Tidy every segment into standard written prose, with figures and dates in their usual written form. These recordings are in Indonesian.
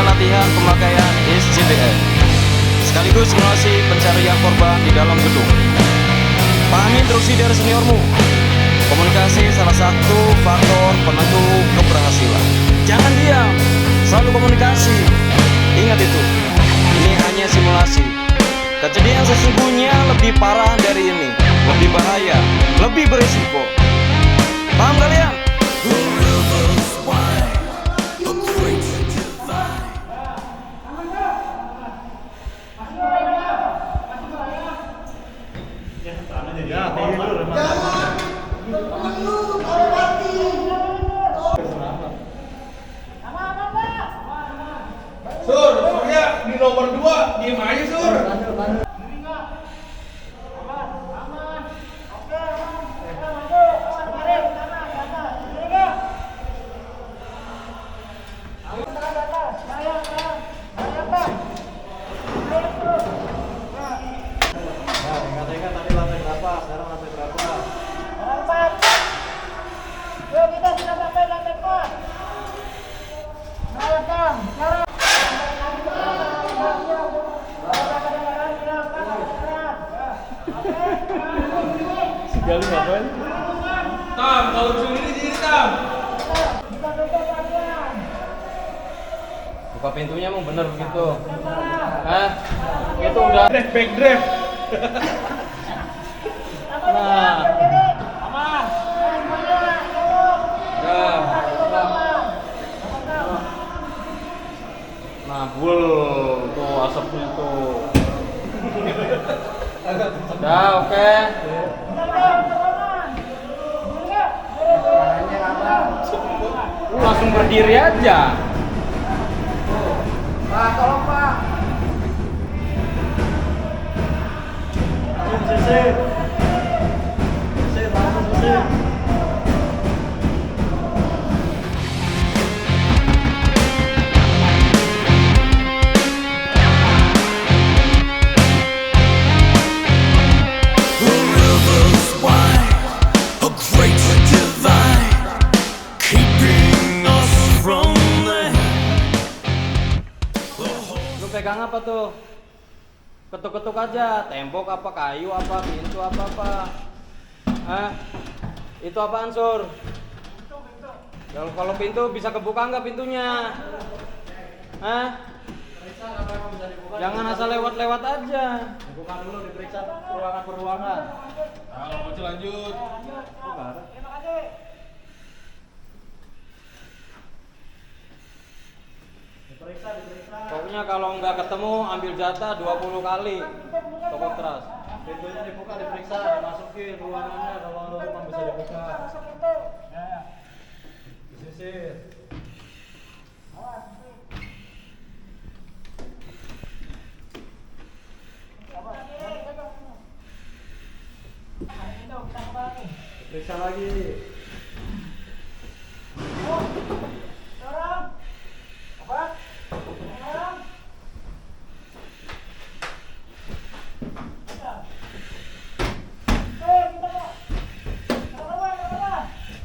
latihan pemakaian SCBM, sekaligus simulasi pencarian korban di dalam gedung. Pahami instruksi dari seniormu. Komunikasi salah satu faktor penentu keberhasilan. Jangan diam, selalu komunikasi. Ingat itu, ini hanya simulasi. Kejadian sesungguhnya lebih parah dari ini, lebih bahaya, lebih berisiko. Paham kalian? Sur, surnya di nomor 2, diem aja Sur. Ingat-ingat tadi lantai berapa, sekarang lantai berapa? Lantai 4. Yuk kita sudah sampai lantai 4. Nah, Kang, sekarang. Segali ngapain? Tam, kalau sini diri Tam. Buka pintunya emang bener begitu. Hah? Itu udah Back drive. nah. Aman. Ya. Nah, bul tuh asapnya tuh. Udah, oke. Lu langsung berdiri aja. Pak, tolong Pak. Sisi. Sisi, langsung sisi. Lu pegang apa tuh? Ketuk-ketuk aja, tembok apa, kayu apa, pintu apa. Hah? Itu apaan, Sur? Kalau pintu bisa kebuka nggak pintunya? Hah? Jangan asal lewat-lewat aja. Bukan dulu diperiksa peruangan. Kalau mau lanjut. Diperiksa. Pokoknya kalau nggak ketemu ambil jatah 20 kali. Toko keras. Pintunya dibuka, diperiksa, dimasukin ruangannya kalau memang bisa dibuka. Disisir. Diperiksa lagi.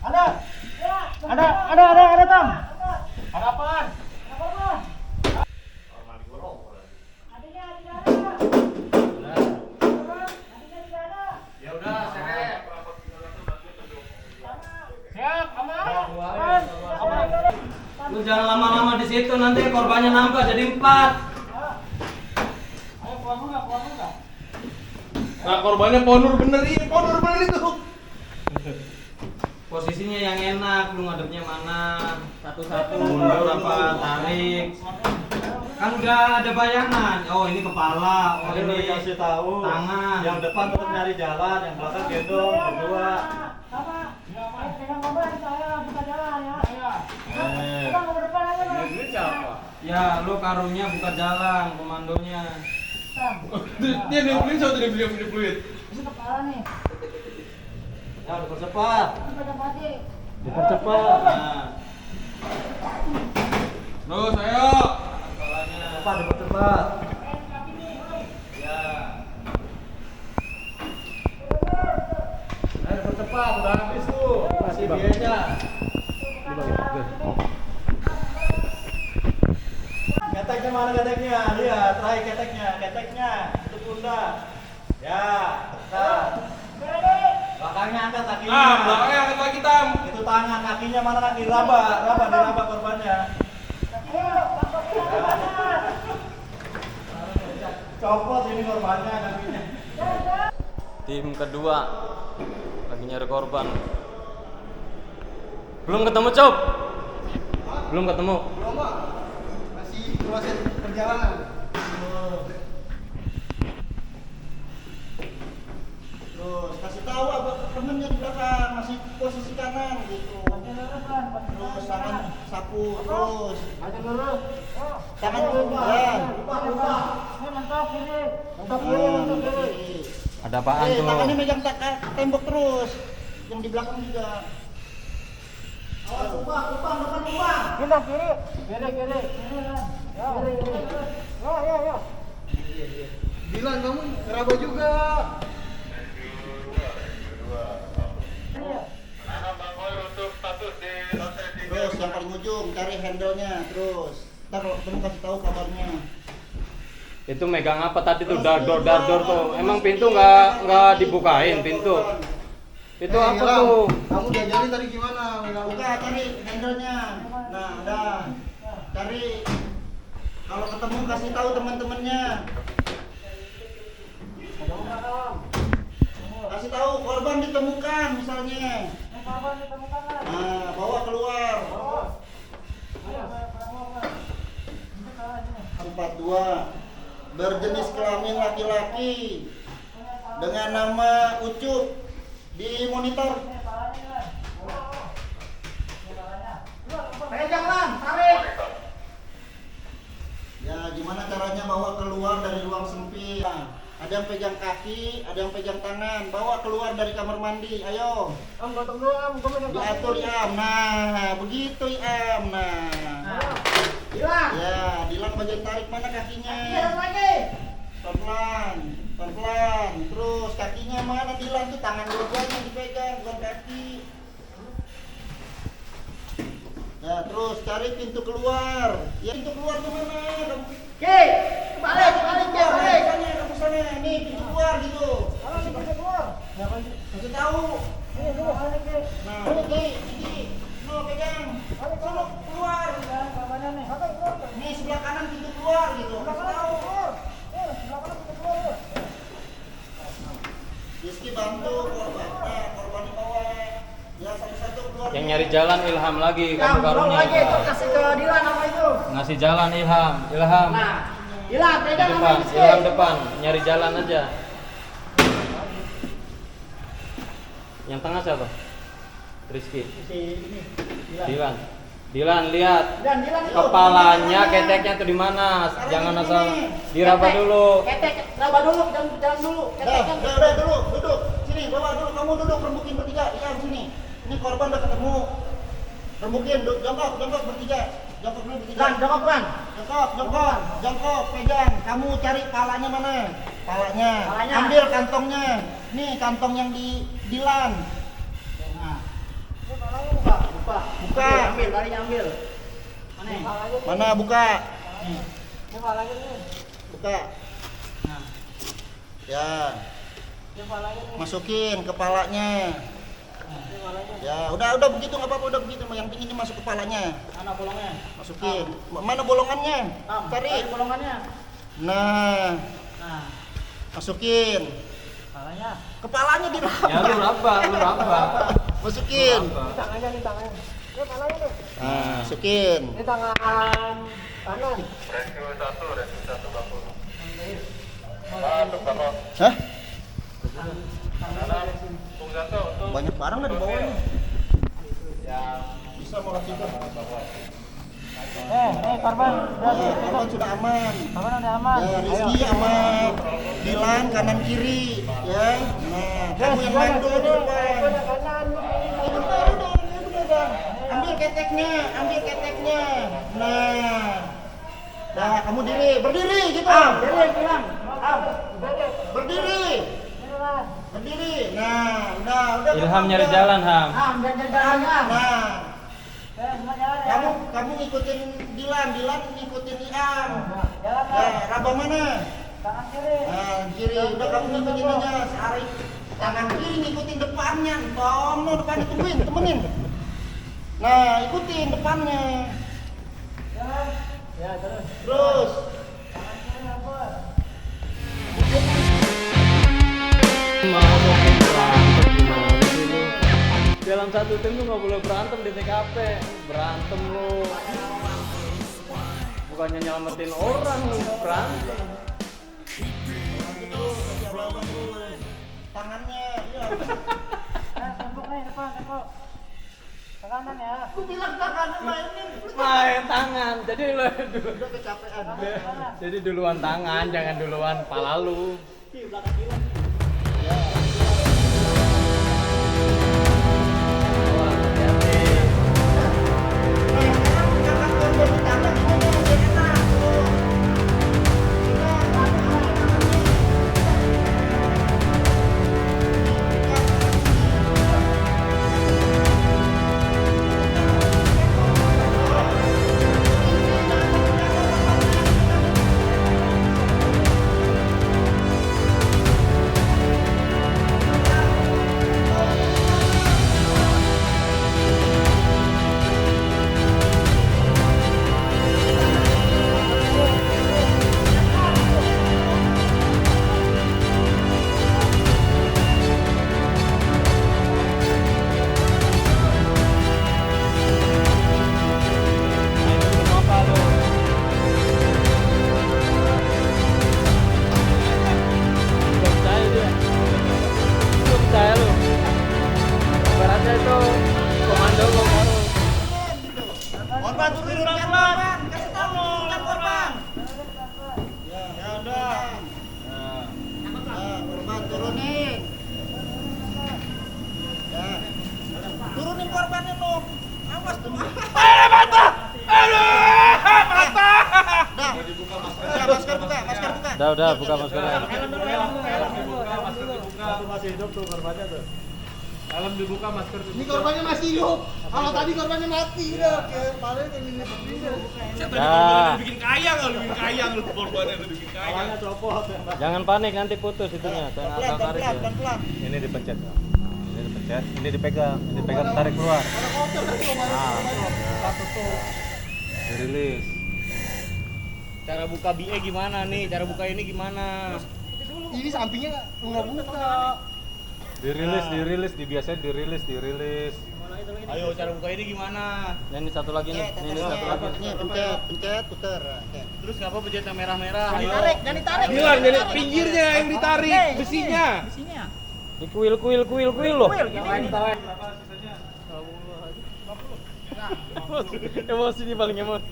Ada, Tam. Ada apaan? Ya udah, seret. Siap, aman. Lu jangan lama-lama di situ, nanti korbannya nambah jadi 4. Ayo pulang enggak? Nah, korbannya ponur bener itu. Posisinya yang enak, lu ngadepnya mana? Satu-satu, mundur apa, tarik. Kan udah ada bayangan. Oh, ini kepala, oh Ini udah ini dikasih tahu. tangan. Yang depan tetap nyari jalan, yang belakang gendong berdua. Pegang korban saya buka jalan ya. Eh. Kita ke depan aja, Bang. Ini siapa? Ya, lu karunya buka jalan, komandonya. Tam. Dia niupin satu dia beli fluid. Ini kepala nih. Ya, dipercepat. Ini pegang mati. Dipercepat. Nah, Terus ayo. kepalanya. Cepat, dipercepat. Ya. Ayo dipercepat, udah habis tuh. Kasih biayanya. keteknya mana keteknya? Lihat, terakhir keteknya itu pundak. Ya, nah. Belakangnya angkat kakinya. Belakangnya angkat lagi Tam. Itu tangan, kakinya mana lagi? Diraba korbannya. Copot ini korbannya kakinya. Tim kedua lagi nyari korban. Belum ketemu, Cop? Belum ketemu. Belum, Pak. Masih proses perjalanan. Terus kasih tahu apa temennya di belakang masih posisi kanan gitu. Terus tangan sapu terus. Tangan ya. Mantap kiri. Ada apaan tuh? Tangannya megang tembok terus. Yang di belakang juga. Awas ubah. Pindah kiri. Kiri. Ya. Bilang kamu ngeraba juga. Terus yang paling ujung cari handle-nya terus. Ntar kalau ketemu kasih tahu kabarnya. Itu megang apa tadi tuh? Dardor tuh. Emang pintu nggak dibukain pintu? Itu apa Ilham, tuh? Kamu diajarin tadi gimana? Buka cari handle-nya. Nah, udah. Cari. Kalau ketemu kasih tahu teman-temannya. Kasih tahu korban ditemukan misalnya. Nah, bawa keluar. 42 berjenis kelamin laki-laki dengan nama Ucup di monitor. Pegangan, tarik. Ya, gimana caranya bawa keluar dari ruang sempit? Nah, ada yang pegang kaki, ada yang pegang tangan, bawa keluar dari kamar mandi. Ayo. Gotong dulu, Diatur Iam. Nah, begitu Iam. Nah. Hilang. Ya, Dilan bagian tarik mana kakinya? Lagi. Pelan-pelan. Terus kakinya mana Dilan tuh tangan dua-duanya yang dipegang, bukan kaki. Ya, terus cari pintu keluar. Ya, pintu keluar kemana? Balik. Kamu sana. Nih, pintu keluar gitu. Kasih tahu. Nah, ini. No, pegang. Sono keluar. Nih sebelah kanan pintu keluar gitu. Kasih tahu. Rizky bantu korban. Nah, korban di bawah. Ya, satu-satu keluar. Yang nyari jalan Ilham lagi, kamu karunya. Kasih ke Dilan apa itu? Ngasih jalan Ilham. Nah, Dilan pegang Depan, Ilham depan, nyari jalan aja. Yang tengah siapa? Rizky. Dilan lihat. Dan Dilan itu. Kepalanya, keteknya tuh di mana? Jangan asal diraba dulu. Ketek, raba dulu, jangan dulu. Udah dulu, duduk. Sini, bawa dulu, kamu duduk, rembukin bertiga. Iya, sini. Ini korban udah ketemu. Rembukin, jongkok bertiga. Jongkok dulu bertiga. Lan, jongkok Lan. Jongkok, pegang. Kamu cari palanya mana? Palanya. Ambil kantongnya. Nih, kantong yang di Dilan. Nah, buka. Ambil, larinya ambil. Mana buka? Nih. Buka. Nah. Ya. Masukin kepalanya. Ya, udah begitu nggak apa-apa, udah begitu. Yang penting ini masuk kepalanya. Mana bolongnya? Masukin. Mana bolongannya? Cari. Bolongannya. Nah, Nah, masukin. Kepalanya di Ya lu raba. Masukin. tangannya. Nah, masukin. Ini tangan kanan. Hah? Banyak barang nggak di bawahnya? Bisa mau tidur. Korban. Korban sudah aman. Korban udah aman. Ya, Rizky sama Dilan kanan kiri, ya. Nah, kamu yang bantu di depan. Udah. Ambil keteknya. Nah, kamu berdiri gitu. Berdiri. Nah, udah. Ilham nyari jalan, Ham. Nah. Semua jalan Kamu ngikutin Dilan ngikutin Iam. Jalan Ya, Raba mana? tangan kiri. Nah, kiri udah kamu ngikutin aja. Sehari tangan kiri ngikutin depannya. Tono depannya tungguin, temenin. Nah, ikutin depannya. Jalan. Ya, terus. Terus. Tangan kiri apa? Mau ngomong berantem gimana sih lu? Dalam satu tim lu nggak boleh berantem di TKP. Berantem lu. Bukannya nyelamatin orang lu berantem. Tangannya, iya. Nah, tembok nih depan, tembok. Ke kanan ya. Aku bilang tangannya mainin. Main tangan. Jadi lu Udah kecapean. jadi duluan tangan, jangan duluan pala lu. Wah, hati-hati. Jangan korban di tangan ini biar enak. Main dulu apa lu? Gak percaya dia. Lu percaya lu? Ibaratnya itu komando lu baru. Korban turunin pelan-pelan. Kasih tahu bukan korban. Ya udah. Korban turunin. Ya. Turunin korbannya lo. Awas tuh. Patah. Dah. Ya, masker buka. Udah buka maskernya. Masih hidup tuh korbannya tuh. Helm dibuka, masker dibuka. Ini korbannya masih hidup. Kalau tadi korbannya mati udah. Paling ini hidup. Ya. Bikin kayang lu korbannya lu bikin kayang. Jangan panik nanti putus itunya. Saya nggak tarik ya. Pelan-pelan. Ini dipencet. Ini dipencet. Ini dipegang. Ini dipegang tarik keluar. Nah. Dirilis. Cara buka BE gimana nih? Cara buka ini gimana? Ini sampingnya nggak buka. Dirilis, dibiasain dirilis. Ayo cara buka ini gimana? Nah, ini satu lagi nih. Ini satu lagi. Nih, pencet, puter. Terus ngapa pencet yang merah-merah? Ayo. Jangan ditarik. Bilang dari pinggirnya yang ditarik, besinya. Ini kuil loh. Emosi nih paling emosi.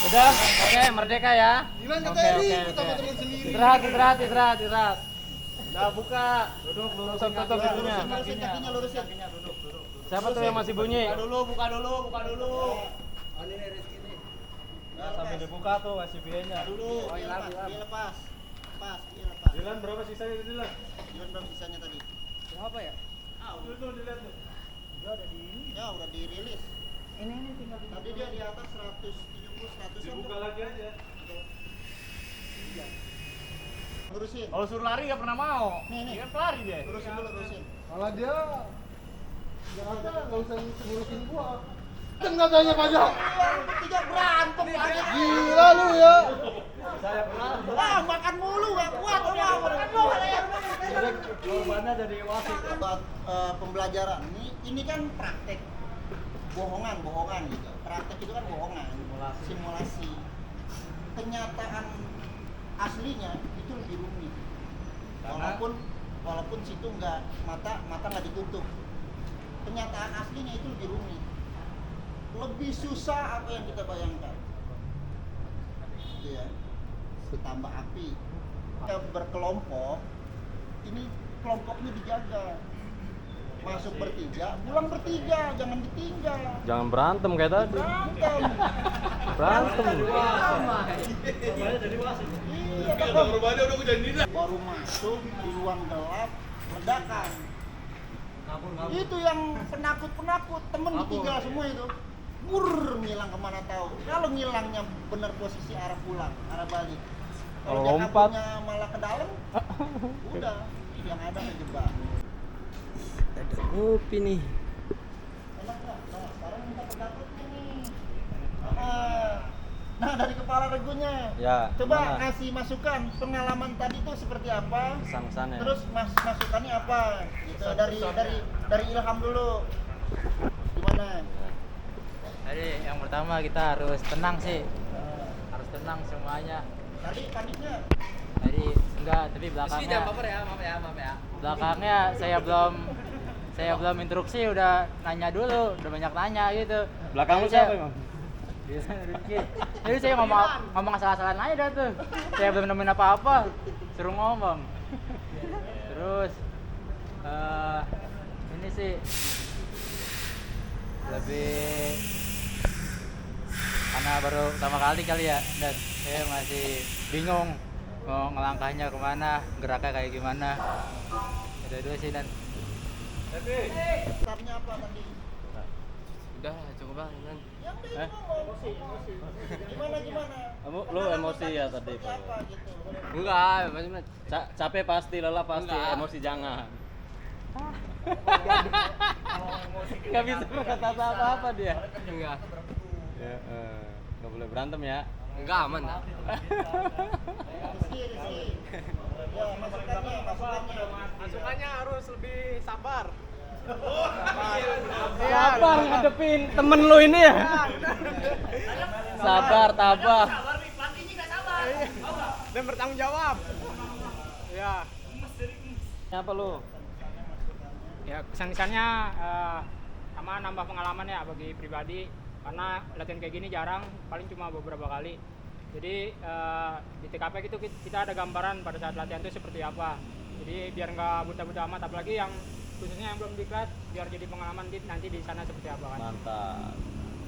Udah, oke, merdeka ya. Dilan Oke, katanya oke, ribut oke. sama teman sendiri. Istirahat. Udah buka. Duduk, lurusin tutup pintunya. Lurusin kakinya, lurusin. Siapa tuh yang masih bunyi? Buka dulu. Nah, sambil dibuka tuh masih BE-nya. Dulu, dia lepas. Lepas. Dilan berapa sisanya Dilan? Dilan berapa sisanya tadi? Berapa ya? Tuh dilihat tuh. Ya, udah dirilis. Ini tinggal di Tadi dia di atas 170, 100 Dibuka lagi aja. Lurusin. Kalau suruh lari gak pernah mau. Nih. Dia kan pelari dia. Lurusin dulu, lurusin. Malah dia nggak usah ngurusin gua. Kan katanya pajak. Tiga berantem aja. Gila lu ya. Saya pernah. Wah, makan mulu gak kuat orang. Makan mulu ya. Korbannya jadi wasit. Buat pembelajaran. Ini kan praktek. Bohongan gitu. Praktek itu kan bohongan. Simulasi. Kenyataan aslinya itu lebih rumit. Walaupun situ mata nggak ditutup. Kenyataan aslinya itu lebih rumit. Lebih susah apa yang kita bayangkan. Iya. Ditambah api. Kita berkelompok. Ini kelompoknya dijaga. Masuk bertiga, pulang bertiga, jangan ditinggal. Jangan berantem kayak tadi. Berantem. Iya, Korbannya udah kejadian. baru masuk di ruang gelap, ledakan. Itu yang penakut temen tiga semua itu. Ngilang kemana tahu. Kalau ngilangnya bener posisi arah pulang, arah balik. Kalau dia Lompat. kaburnya malah ke dalam, udah yang ada ngejebak. Ada kopi nih. Enak nggak? Nah, sekarang minta pendapatnya nih. Nah, dari kepala regunya. Ya, Coba gimana? kasih masukan pengalaman tadi tuh seperti apa? Pesan-pesannya. Terus masukannya apa? Gitu dari Ilham dulu. Gimana? Jadi yang pertama kita harus tenang sih, harus tenang semuanya. Tadi paniknya. Jadi enggak, tapi belakangnya. Maaf ya. Belakangnya saya belum instruksi udah nanya dulu, udah banyak nanya gitu. Belakang lu Jadi saya- siapa emang? Jadi saya ngomong asal-asalan aja dah tuh. Saya belum nemuin apa-apa, suruh ngomong. Terus ini sih lebih karena baru pertama kali ya, dan saya masih bingung mau ngelangkahnya kemana, geraknya kayak gimana. Itu dulu sih dan Startnya apa tadi? udah cukup banget. Yang dia ngomong. Gimana? Lu emosi ya tadi, Seperti apa gitu? Enggak, maksudnya Capek pasti, lelah pasti, Enggak. emosi jangan. Gak bisa berkata apa-apa dia. enggak. Ya, gak boleh berantem ya. Enggak aman. Rizky. Ya, masukannya. Masukannya harus lebih sabar. Sabar ngadepin temen lu ini ya. Sabar, tabah. Dan bertanggung jawab. Ya. Apa lu? Ya kesan-kesannya sama nambah pengalaman ya bagi pribadi, karena latihan kayak gini jarang, paling cuma beberapa kali. Jadi di TKP itu kita ada gambaran pada saat latihan itu seperti apa. Jadi biar nggak buta-buta amat, apalagi yang khususnya yang belum diklat, biar jadi pengalaman nanti di sana seperti apa kan. Mantap.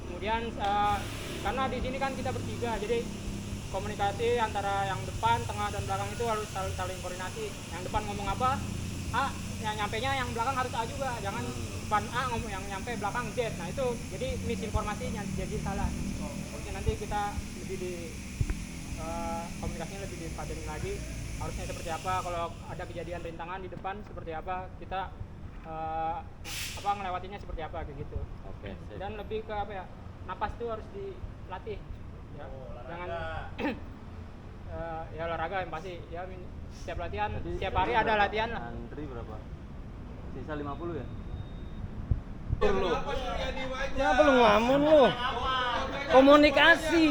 Kemudian karena di sini kan kita bertiga, jadi komunikasi antara yang depan, tengah, dan belakang itu harus saling koordinasi. Yang depan ngomong apa, A, yang nyampenya yang belakang harus A juga. Jangan depan A ngomong yang nyampe belakang Z. Nah itu jadi misinformasinya jadi salah. Oke, nanti kita lebih di komunikasinya lebih dipadenin lagi. Harusnya seperti apa, kalau ada kejadian rintangan di depan seperti apa, kita ngelewatinya seperti apa kayak gitu. Oke, sip. Dan lebih ke apa ya, napas itu harus dilatih ya. Jangan ya olahraga yang pasti ya, setiap latihan, setiap hari ada latihan lah. Antri berapa? Sisa 50 ya? Kenapa lu ngamun lu? Komunikasi,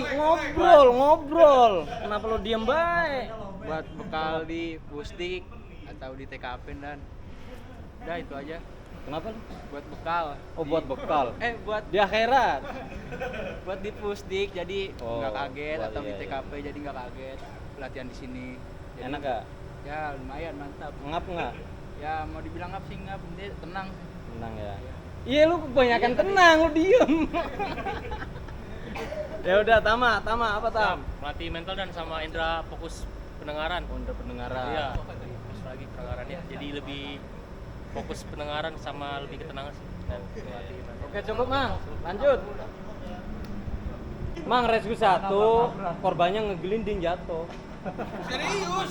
ngobrol. Kenapa lu diem baik? Buat bekal di Pusdik atau di TKP dan udah itu aja. Kenapa lu? Buat bekal. Oh, buat bekal. Buat Di akhirat. buat di Pusdik jadi Oh, nggak kaget, buat atau di iya, TKP jadi nggak kaget latihan di sini. Jadi, Enak gak? Ya lumayan, mantap. Ngap nggak? Ya mau dibilang ngap sih ngap, dia tenang. Tenang ya. Iya, lu kebanyakan tenang, lu diem. Ya udah, Tama apa Tam? Melatih mental dan sama indera fokus pendengaran. Untuk pendengaran. Iya, fokus lagi pendengarannya. Jadi lebih fokus pendengaran sama lebih ketenangan sih. Dan melatih mental. Oke, cukup Mang, lanjut. Mang, rescue 1, korbannya ngegelinding jatuh. Serius?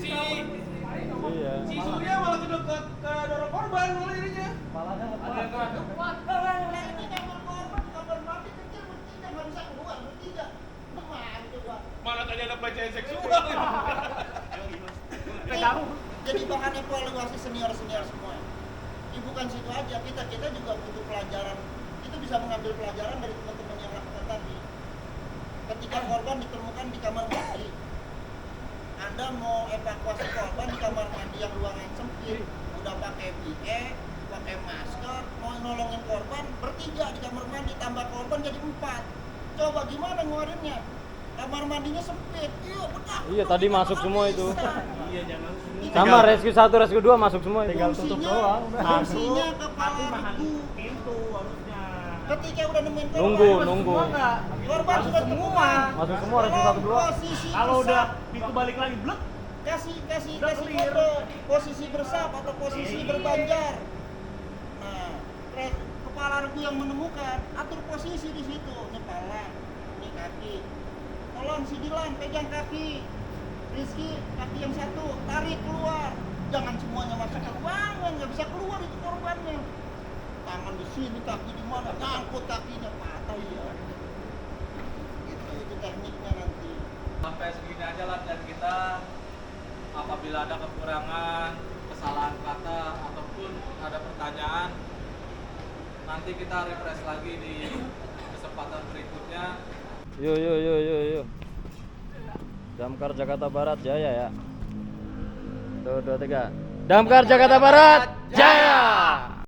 Iya. Si Surya malah ke dorong korban malah ininya. Orang ini kamar mandi kecil bertiga, nggak bisa keluar bertiga. Teman coba. Mana tadi ada pelecehan seksual. Jadi bahan evaluasi senior semua. Bukan situ aja, kita juga butuh pelajaran. Itu bisa mengambil pelajaran dari teman-teman yang lakukan tadi. Ketika korban ditemukan di kamar mandi, Anda mau evakuasi korban di kamar mandi yang ruangan sempit, udah pakai PE, pakai masker, mau nolongin korban bertiga di kamar mandi, tambah korban jadi 4. Coba gimana ngeluarinnya? Kamar mandinya sempit, Iya, tadi masuk semua itu. Iya, jangan. Sama rescue 1, rescue 2 masuk semua itu. Fungsinya kepala regu. Pintu harusnya. Ketika udah nemuin korban, Nunggu. korban sudah semua. Masuk semua rescue 1, 2. Posisi Kalau bersab, udah pintu balik lagi blek, kasih udah clear. foto posisi bersab atau posisi berbanjar. kepala regu yang menemukan, atur posisi di situ. Ini pala, ini kaki. Tolong si Dilan pegang kaki. Rizky, kaki yang satu, tarik keluar. Jangan semuanya masuk ke ruangan, nggak bisa keluar itu korbannya. Tangan di sini, kaki di mana, nyangkut kakinya, patah ya. Itu tekniknya nanti. Sampai segini aja lah dan kita apabila ada kekurangan, kesalahan kata ataupun ada pertanyaan, nanti kita refresh lagi di kesempatan berikutnya. Yuk. Damkar Jakarta Barat Jaya ya. 2, 3. Damkar Jakarta Barat Jaya.